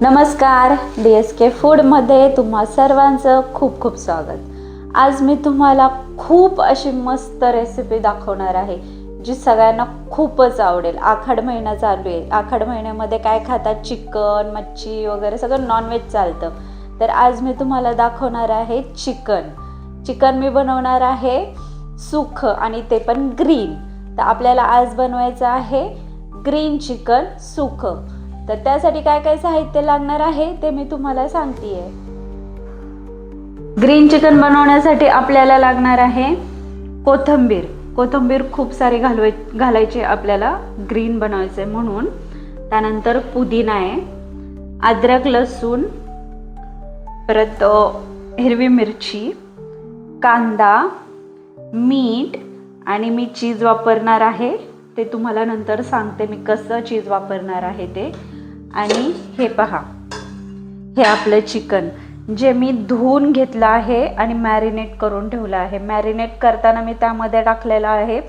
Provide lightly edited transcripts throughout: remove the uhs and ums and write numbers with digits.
नमस्कार, DSK फूडमध्ये तुम्हा सर्वांचं खूप खूप स्वागत। आज मी तुम्हाला खूप अशी मस्त रेसिपी दाखवणार आहे जी सगळ्यांना खूपच आवडेल। आखाड महिना चालू आहे। आखाड महिन्यामध्ये काय खातात? चिकन, मच्छी वगैरे सगळं नॉनव्हेज चालतं। तर आज मी तुम्हाला दाखवणार आहे चिकन मी बनवणार आहे सुकं आणि ते पण ग्रीन। तर आपल्याला आज बनवायचं आहे ग्रीन चिकन सुकं। तर त्यासाठी काय काय साहित्य लागणार आहे ते मी तुम्हाला सांगतेय। ग्रीन चिकन बनवण्यासाठी आपल्याला लागणार आहे कोथिंबीर खूप सारी घालायची आपल्याला ग्रीन बनवायचे म्हणून। त्यानंतर पुदिना आहे, अद्रक लसूण, परत हिरवी मिरची, कांदा, मीठ आणि मी चीज वापरणार आहे। ते तुम्हाला नंतर सांगते मी कसं चीज वापरणार आहे ते। आणि हे पहा, हे आपलं चिकन जे मी धुवून घेतलं आहे आणि मॅरिनेट करून ठेवलं आहे। मॅरिनेट करताना मी त्यामध्ये टाकलेलं आहे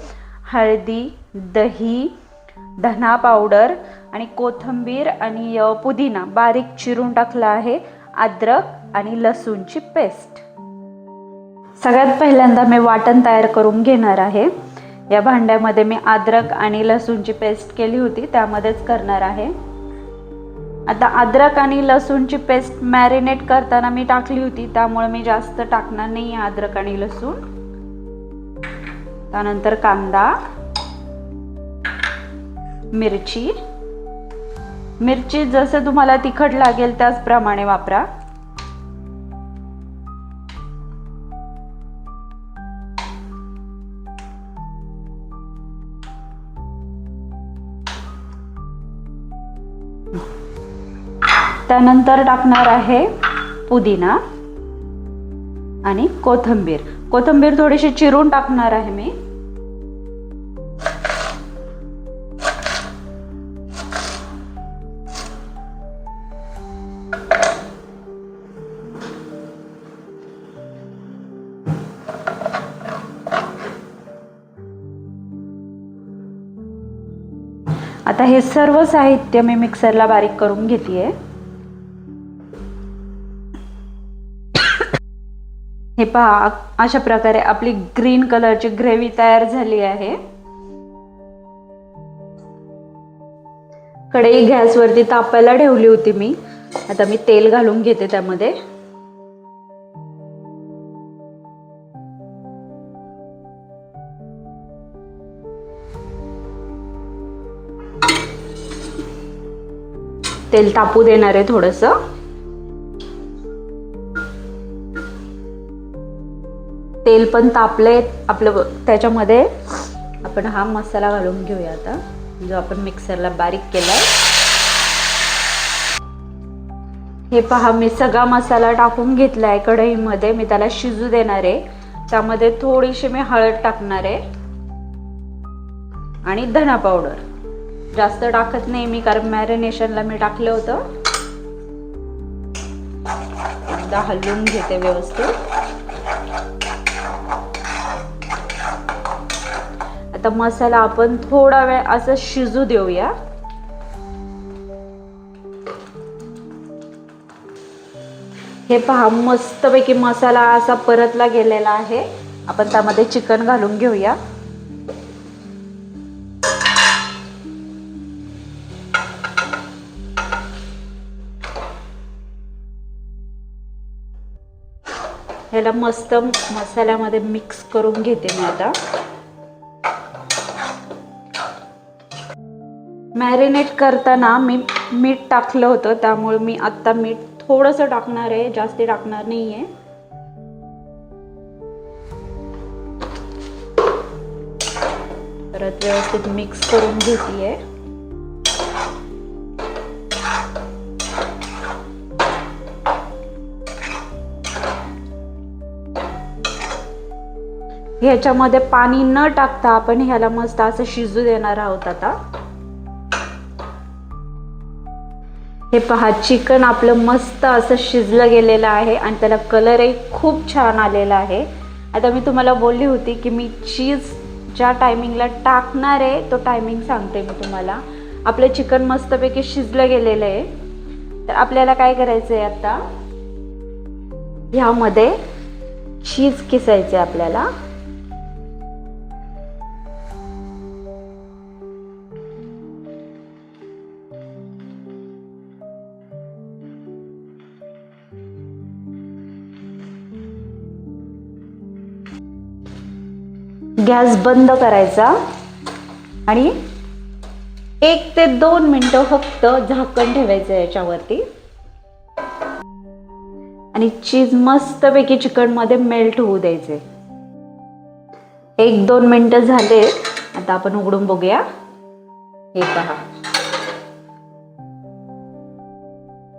हळदी, दही, धना पावडर आणि कोथिंबीर आणि पुदिना बारीक चिरून टाकला आहे, अद्रक आणि लसूणची पेस्ट। सगळ्यात पहिल्यांदा मी वाटण तयार करून घेणार आहे। या भांड्यामध्ये मी अद्रक आणि लसूणची पेस्ट केली होती त्यामध्येच करणार आहे। आता अद्रक आणि लसूणची पेस्ट मॅरिनेट करताना मी टाकली होती त्यामुळे मी जास्त टाकणार नाही अद्रक आणि लसूण। त्यानंतर कांदा, मिरची जसं तुम्हाला तिखट लागेल त्याचप्रमाणे वापरा। त्यानंतर टाकणार आहे पुदिना आणि कोथिंबीर थोडीशी चिरून टाकणार आहे मी। आता हे सर्व साहित्य मी मिक्सरला बारीक करून घेतेय। हे पहा, अशा प्रकारे आपली ग्रीन कलरची ग्रेव्ही तयार झाली आहे। कढई गॅसवरती तापायला ठेवली होती मी। आता मी तेल घालून घेते त्यामध्ये। तेल तापू देणार आहे थोडंसं। तेल पण तापले आपलं, त्याच्यामध्ये आपण हा मसाला घालून घेऊया आता जो आपण मिक्सरला बारीक केलाय। हे पहा, मी सगळा मसाला टाकून घेतलाय कढईमध्ये। मी त्याला शिजू देणार आहे। त्यामध्ये थोडीशी मी हळद टाकणार आहे आणि धना पावडर जास्त टाकत नाही मी कारण मॅरिनेशनला मी टाकलं होतं। एकदा हलवून घेते व्यवस्थित। आता मसाला आपण थोडा वेळ असं शिजू देऊया। हे पहा, मस्तपैकी मसाला असा परतला गेलेला आहे। आपण त्यामध्ये चिकन घालून घेऊया। ह्याला मस्त मसाल्यामध्ये मिक्स करून घेते मी आता। मॅरिनेट करताना मी मीठ टाकलं होतं त्यामुळे मी आता मीठ थोडंसं टाकणार आहे, जास्ती टाकणार नाहीये। परत व्यवस्थित मिक्स करून घेतेय। ह्याच्यामध्ये पाणी न टाकता आपण ह्याला मस्त असं शिजू देणार आहोत आता। हे पहा, चिकन आपलं मस्त असं शिजलं गेलेलं आहे आणि त्याला कलरही खूप छान आलेला आहे। आता मी तुम्हाला बोलली होती की मी चीज ज्या टायमिंगला टाकणार आहे तो टायमिंग सांगते मी तुम्हाला। आपलं चिकन मस्तपैकी शिजलं गेलेलं आहे। तर आपल्याला काय करायचं आहे आता, ह्यामध्ये चीज किसायचे आपल्याला. गॅस बंद करायचा आणि 1 ते 2 मिनिटं फक्त झाकण ठेवायचं याच्यावरती. आणि चीज मस्तपैकी चिकन मध्ये मेल्ट होऊ द्यायचे. 1-2 मिनिटं झाले. आता आपण उघडून बघूया. हे पहा,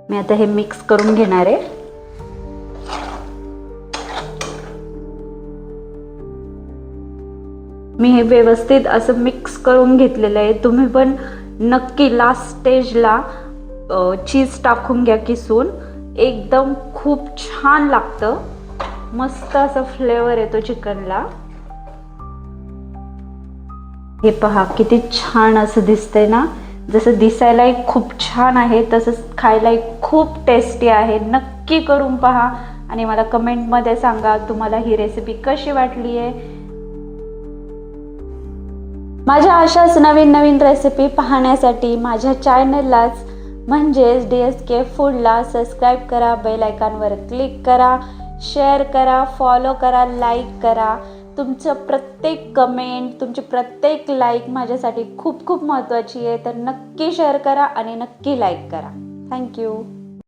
मी आता हे मिक्स करून घेणार आहे. मी हे व्यवस्थित असं मिक्स करून घेतलेलं आहे. तुम्ही पण नक्की लास्ट स्टेजला चीज टाकून घ्या किसून. एकदम खूप छान लागतं. मस्त असं फ्लेवर येतो चिकनला. हे पहा किती छान असं दिसतंय ना. जसं दिसायलाही खूप छान आहे तसंच खायलाही खूप टेस्टी आहे. नक्की करून पहा आणि मला कमेंटमध्ये सांगा तुम्हाला ही रेसिपी कशी वाटली आहे. माझ्या अशाच नवीन नवीन रेसिपी पाहण्यासाठी माझ्या चॅनललाच म्हणजेच DSK फूडला सबस्क्राईब करा, बेल आयकॉनवर क्लिक करा, शेअर करा, फॉलो करा, लाईक करा. तुमचं प्रत्येक कमेंट, तुमची प्रत्येक लाईक माझ्यासाठी खूप खूप महत्त्वाची आहे. तर नक्की शेअर करा आणि नक्की लाईक करा. थँक्यू.